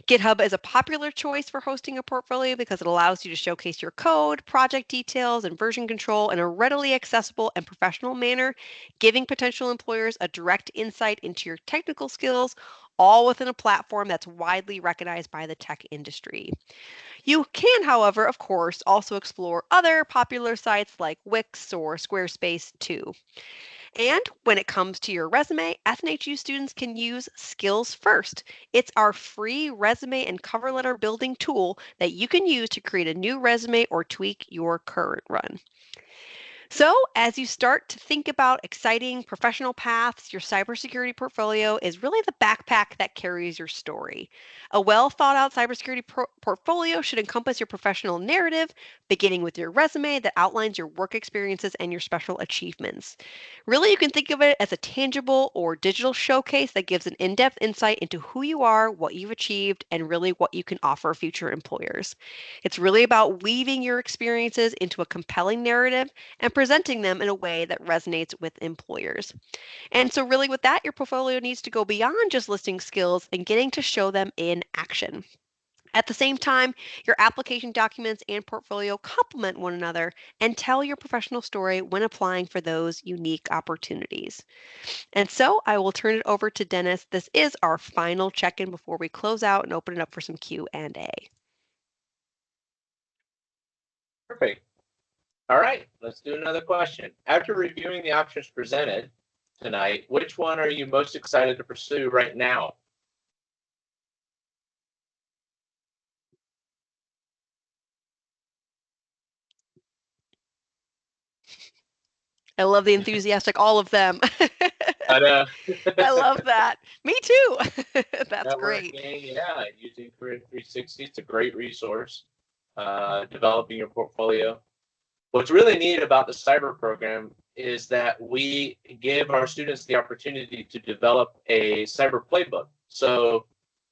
GitHub is a popular choice for hosting a portfolio because it allows you to showcase your code, project details, and version control in a readily accessible and professional manner, giving potential employers a direct insight into your technical skills, all within a platform that's widely recognized by the tech industry. You can, however, of course, also explore other popular sites like Wix or Squarespace too. And when it comes to your resume, SNHU students can use Skills First. It's our free resume and cover letter building tool that you can use to create a new resume or tweak your current one. So, as you start to think about exciting professional paths, your cybersecurity portfolio is really the backpack that carries your story. A well thought out cybersecurity portfolio should encompass your professional narrative, beginning with your resume that outlines your work experiences and your special achievements. Really, you can think of it as a tangible or digital showcase that gives an in depth insight into who you are, what you've achieved, and really what you can offer future employers. It's really about weaving your experiences into a compelling narrative and presenting them in a way that resonates with employers. And so, really, with that, your portfolio needs to go beyond just listing skills and getting to show them in action. At the same time, your application documents and portfolio complement one another and tell your professional story when applying for those unique opportunities. And so I will turn it over to Dennis. This is our final check-in before we close out and open it up for some Q&A. Perfect. All right, let's do another question. After reviewing the options presented tonight, which one are you most excited to pursue right now? I love the enthusiastic, all of them. I know. I love that. Me too. That's great. Networking, yeah, using Career 360, it's a great resource. Developing your portfolio. What's really neat about the cyber program is that we give our students the opportunity to develop a cyber playbook. So,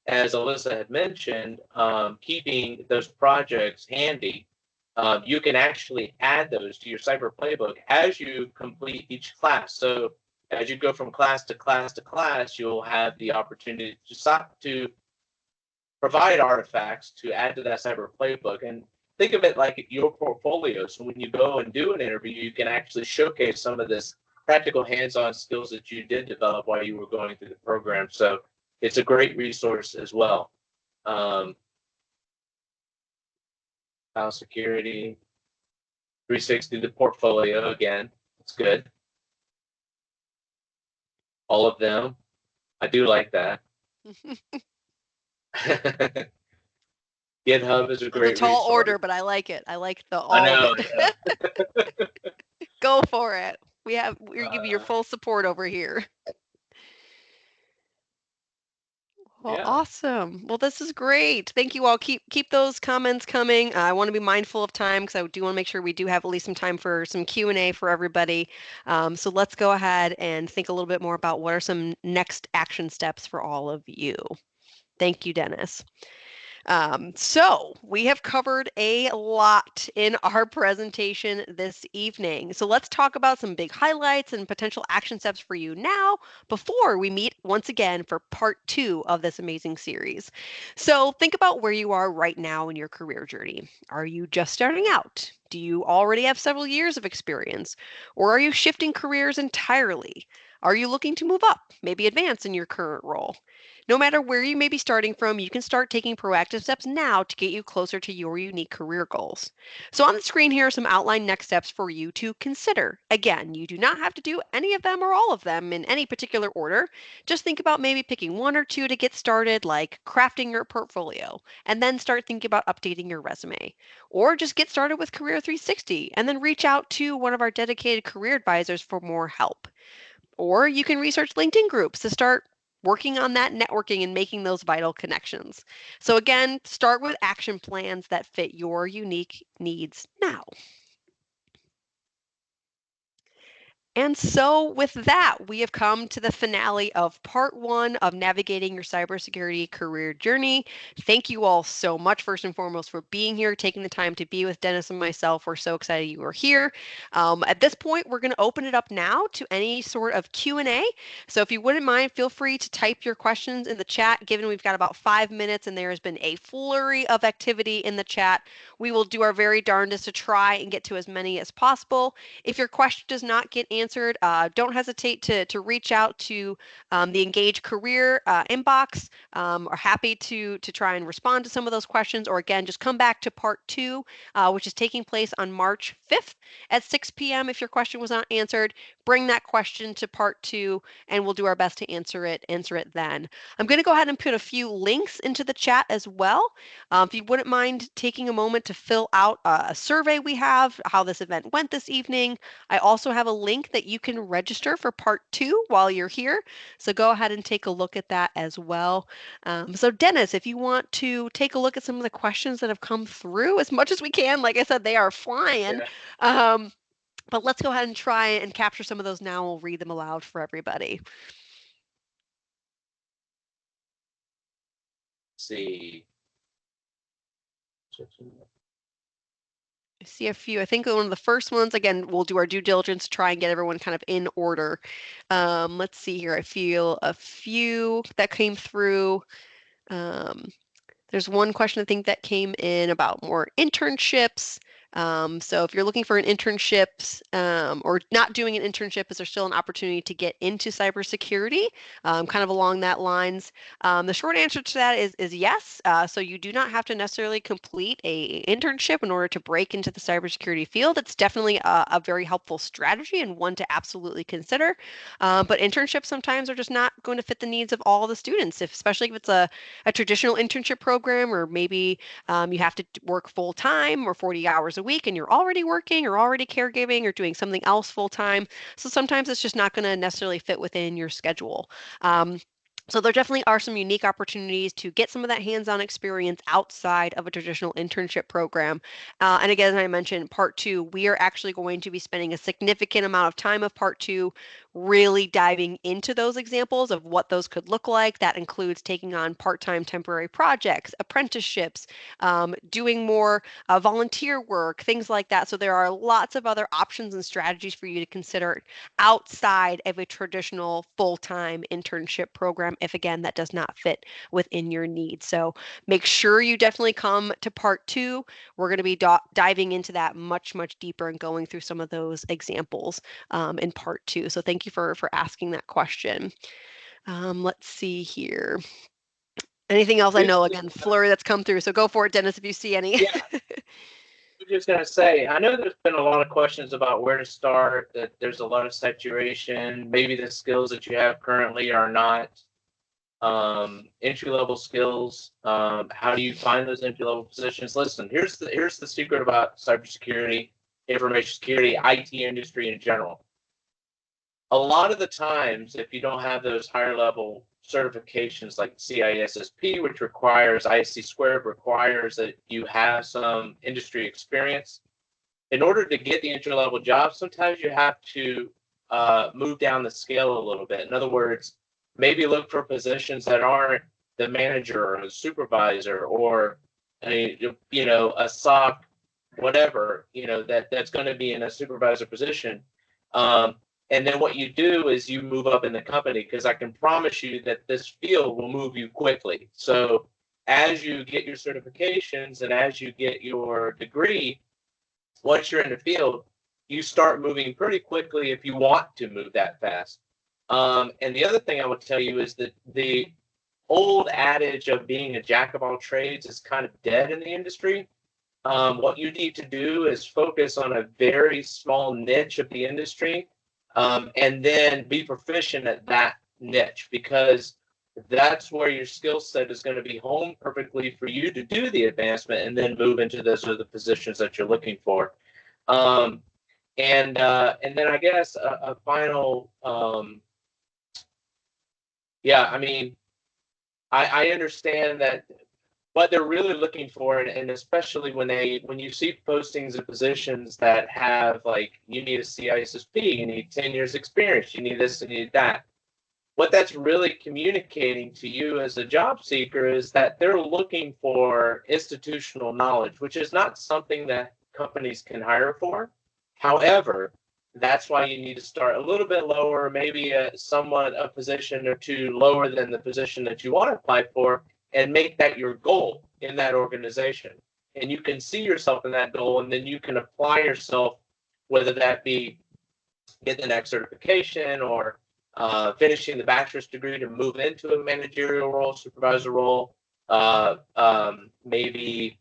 as Alyssa had mentioned, keeping those projects handy, you can actually add those to your cyber playbook as you complete each class. So, as you go from class to class to class, you'll have the opportunity to provide artifacts to add to that cyber playbook. And think of it like your portfolio. So when you go and do an interview, you can actually showcase some of this practical hands-on skills that you did develop while you were going through the program. So it's a great resource as well. File security, 360, the portfolio, again, it's good. All of them. I do like that. GitHub is a great it's a tall resource. order, but I like it. I like the all I know, of it. Go for it. We're giving your full support over here. Well, Yeah. awesome. Well, this is great. Thank you all. Keep those comments coming. I want to be mindful of time because I do want to make sure we do have at least some time for some Q&A for everybody. So let's go ahead and think a little bit more about what are some next action steps for all of you. Thank you, Dennis. So we have covered a lot in our presentation this evening. So let's talk about some big highlights and potential action steps for you now before we meet once again for part 2 of this amazing series. So think about where you are right now in your career journey. Are you just starting out? Do you already have several years of experience? Or are you shifting careers entirely? Are you looking to move up, maybe advance in your current role? No matter where you may be starting from, you can start taking proactive steps now to get you closer to your unique career goals. So on the screen here are some outlined next steps for you to consider. Again, you do not have to do any of them or all of them in any particular order. Just think about maybe picking one or two to get started, like crafting your portfolio, and then start thinking about updating your resume. Or just get started with Career 360 and then reach out to one of our dedicated career advisors for more help. Or you can research LinkedIn groups to start working on that networking and making those vital connections. So again, start with action plans that fit your unique needs now. And so with that, we have come to the finale of part 1 of navigating your cybersecurity career journey. Thank you all so much, first and foremost, for being here, taking the time to be with Dennis and myself. We're so excited you are here. At this point, we're going to open it up now to any sort of Q&A. So if you wouldn't mind, feel free to type your questions in the chat, given we've got about 5 minutes and there has been a flurry of activity in the chat. We will do our very darndest to try and get to as many as possible. If your question does not get answered answered, don't hesitate to reach out to the Engage Career inbox. Are happy to try and respond to some of those questions, or again, just come back to part 2, which is taking place on March 5th at 6 p.m. If your question was not answered, bring that question to part 2, and we'll do our best to answer it then. I'm going to go ahead and put a few links into the chat as well. If you wouldn't mind taking a moment to fill out a survey we have, how this event went this evening. I also have a link that you can register for part 2 while you're here. So go ahead and take a look at that as well. So Dennis, if you want to take a look at some of the questions that have come through as much as we can, like I said, they are flying. Yeah. But let's go ahead and try and capture some of those now. We'll read them aloud for everybody. Let's see. I see a few. I think one of the first ones, again, we'll do our due diligence to try and get everyone kind of in order. Let's see here. I feel a few that came through. There's one question I think that came in about more internships. So if you're looking for an internships or not doing an internship, is there still an opportunity to get into cybersecurity? Kind of along that lines. The short answer to that is yes. So you do not have to necessarily complete a internship in order to break into the cybersecurity field. It's definitely a very helpful strategy and one to absolutely consider. But internships sometimes are just not going to fit the needs of all the students, especially if it's a traditional internship program, or maybe you have to work full time or 40 hours a week and you're already working or already caregiving or doing something else full time. So sometimes it's just not going to necessarily fit within your schedule. So there definitely are some unique opportunities to get some of that hands-on experience outside of a traditional internship program. And again, as I mentioned, part 2, we are actually going to be spending a significant amount of time of part 2 really diving into those examples of what those could look like. That includes taking on part-time temporary projects, apprenticeships, doing more volunteer work, things like that. So there are lots of other options and strategies for you to consider outside of a traditional full-time internship program, if again, that does not fit within your needs. So make sure you definitely come to part 2. We're going to be diving into that much deeper and going through some of those examples in part 2. So thank you for asking that question. Let's see here. Anything else? I know, again, flurry that's come through. So go for it, Dennis, if you see any. Yeah. I'm just going to say, I know there's been a lot of questions about where to start, that there's a lot of saturation. Maybe the skills that you have currently are not entry-level skills. How do you find those entry-level positions? Listen, here's the secret about cybersecurity, information security, IT industry in general. A lot of the times, if you don't have those higher level certifications like CISSP, which requires ISC squared, requires that you have some industry experience. In order to get the entry level job, sometimes you have to move down the scale a little bit. In other words, maybe look for positions that aren't the manager or a supervisor or a SOC, whatever, that's going to be in a supervisor position. And then what you do is you move up in the company, because I can promise you that this field will move you quickly. So as you get your certifications and as you get your degree, once you're in the field, you start moving pretty quickly if you want to move that fast. And the other thing I would tell you is that the old adage of being a jack of all trades is kind of dead in the industry. What you need to do is focus on a very small niche of the industry. And then be proficient at that niche, because that's where your skill set is going to be honed perfectly for you to do the advancement and then move into those other positions that you're looking for. And then I guess a final, I understand that what they're really looking for, and especially when you see postings of positions that have, like, you need a CISSP, you need 10 years experience, you need this and you need that. What that's really communicating to you as a job seeker is that they're looking for institutional knowledge, which is not something that companies can hire for. However, that's why you need to start a little bit lower, maybe somewhat a position or two lower than the position that you want to apply for, and make that your goal in that organization. And you can see yourself in that goal, and then you can apply yourself, whether that be get the next certification, or finishing the bachelor's degree to move into a managerial role, supervisor role, maybe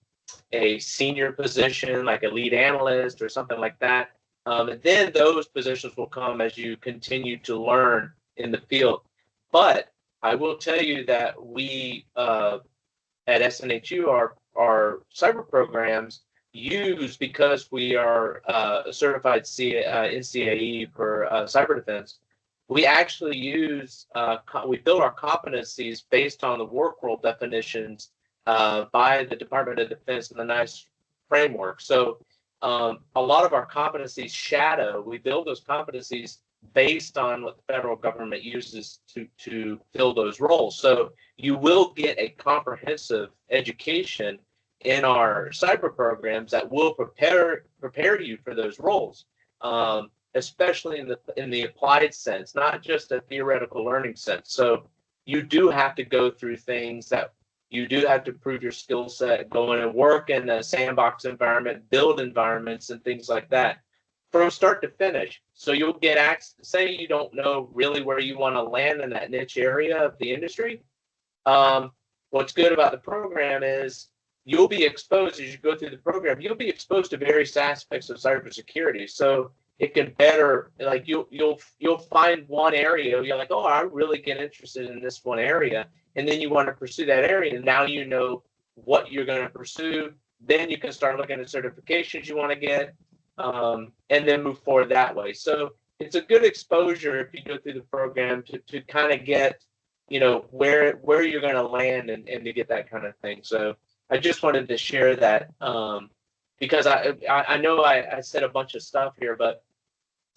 a senior position like a lead analyst or something like that. And then those positions will come as you continue to learn in the field. But I will tell you that we at SNHU, our cyber programs use, because we are a certified NCAE for cyber defense, we actually use, we build our competencies based on the work role definitions by the Department of Defense and the NICE framework. So a lot of our competencies we build those competencies based on what the federal government uses to fill those roles. So you will get a comprehensive education in our cyber programs that will prepare you for those roles, especially in the applied sense, not just a theoretical learning sense. So you do have to go through things that you do have to prove your skill set, go in and work in a sandbox environment, build environments and things like that from start to finish. So you'll get access. Say you don't know really where you want to land in that niche area of the industry. What's good about the program is you'll be exposed, as you go through the program, you'll be exposed to various aspects of cybersecurity. So it can better, like you'll find one area, you're like, oh, I really get interested in this one area. And then you want to pursue that area. And now you know what you're going to pursue. Then you can start looking at certifications you want to get, and then move forward that way. So it's a good exposure if you go through the program to kind of get, where you're going to land and to get that kind of thing. So I just wanted to share that because I know I said a bunch of stuff here, but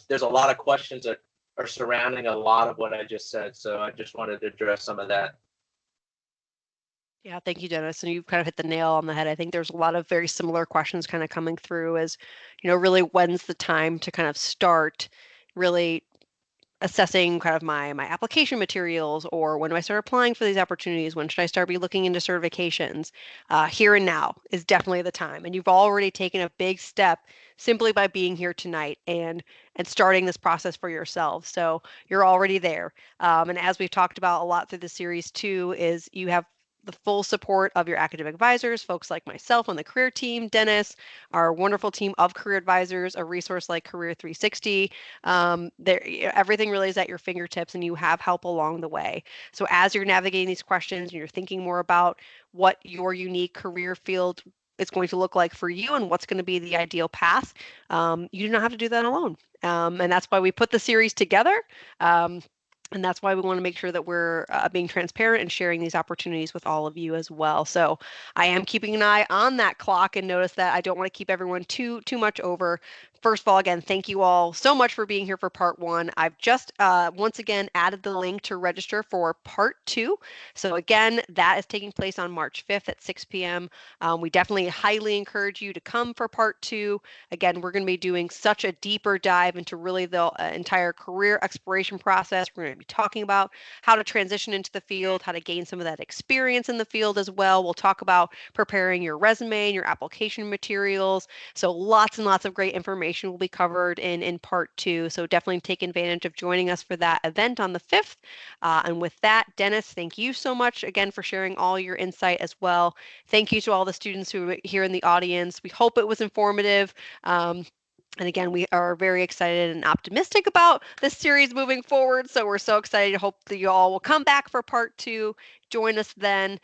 there's a lot of questions that are surrounding a lot of what I just said. So I just wanted to address some of that. Yeah, thank you, Dennis. And you've kind of hit the nail on the head. I think there's a lot of very similar questions kind of coming through as, really when's the time to kind of start really assessing kind of my application materials, or when do I start applying for these opportunities? When should I start be looking into certifications? Here and now is definitely the time. And you've already taken a big step simply by being here tonight and starting this process for yourself. So you're already there. And as we've talked about a lot through the series too, is you have the full support of your academic advisors, folks like myself on the career team, Dennis, our wonderful team of career advisors, a resource like Career 360. Everything really is at your fingertips, and you have help along the way. So as you're navigating these questions and you're thinking more about what your unique career field is going to look like for you and what's going to be the ideal path, you do not have to do that alone. And that's why we put the series together. And that's why we want to make sure that we're being transparent and sharing these opportunities with all of you as well. So I am keeping an eye on that clock, and notice that I don't want to keep everyone too much over. First of all, again, thank you all so much for being here for part one. I've just once again added the link to register for part two. So again, that is taking place on March 5th at 6 p.m. We definitely highly encourage you to come for part two. Again, we're going to be doing such a deeper dive into really the entire career exploration process. We're going to be talking about how to transition into the field, how to gain some of that experience in the field as well. We'll talk about preparing your resume and your application materials. So lots and lots of great information will be covered in part two. So definitely take advantage of joining us for that event on the 5th. And with that, Dennis, thank you so much again for sharing all your insight as well. Thank you to all the students who are here in the audience. We hope it was informative. And again, we are very excited and optimistic about this series moving forward. So we're so excited to hope that you all will come back for part two. Join us then.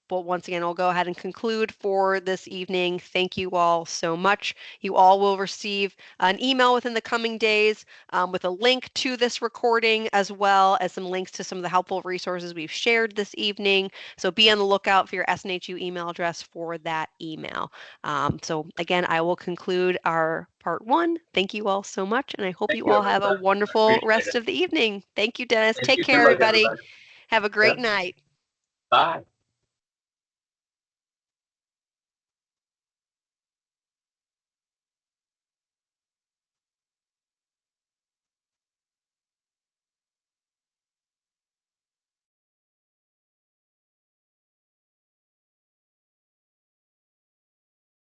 But once again, I'll go ahead and conclude for this evening. Thank you all so much. You all will receive an email within the coming days with a link to this recording, as well as some links to some of the helpful resources we've shared this evening. So be on the lookout for your SNHU email address for that email. So again, I will conclude our part one. Thank you all so much, and I hope you all have a wonderful rest of the evening. Thank you, Dennis. Take care, everybody. Have a great night. Bye.